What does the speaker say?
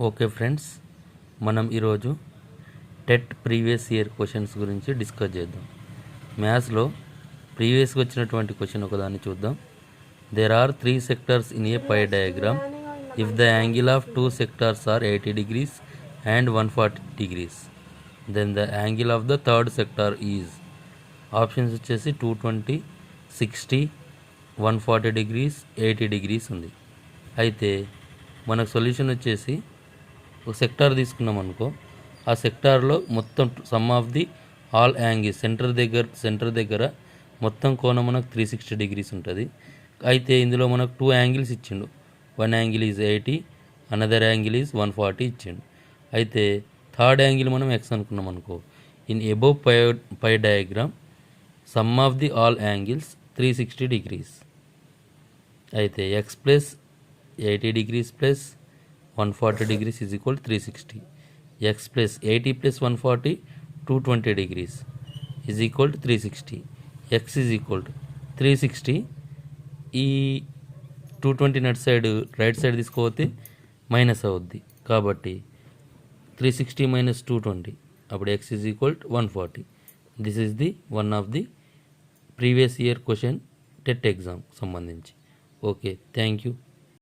Okay friends, మనం ఈరోజు TET previous year questions గురించి డిస్కస్ చేద్దాం. మ్యాథ్స్లో ప్రీవియస్గా వచ్చినటువంటి క్వశ్చన్ ఒకదాన్ని చూద్దాం. There are 3 sectors in a pie diagram. If the angle of 2 sectors are 80 degrees and 140 degrees, then the angle of the third sector is. Options వచ్చేసి 220, 60, 140 degrees, 80 degrees ఉంది. అయితే మనకు సొల్యూషన్ వచ్చేసి ఒక సెక్టార్ తీసుకున్నాం అనుకో, ఆ సెక్టార్లో మొత్తం some of the all angles centre దగ్గర మొత్తం కోణం మనకు 360 degrees ఉంటుంది. అయితే ఇందులో మనకు 2 యాంగిల్స్ ఇచ్చిండు. One angle is 80, another angle is 140 ఇచ్చిండు. అయితే థర్డ్ యాంగిల్ మనం ఎక్స్ అనుకున్నాం అనుకో, in above pie diagram sum of the all angles 360 degrees. అయితే X plus 80 degrees plus 140 degrees is equal to 360. X plus 80 plus 140, 220 degrees is equal to 360. X is equal to 360. ఈ 220 net side right side తీసుకోపోతే minus అవుద్ది, కాబట్టి 360 minus 220, అప్పుడు X is equal to 140. This is the one of the previous year question TET exam సంబంధించి. Okay, thank you.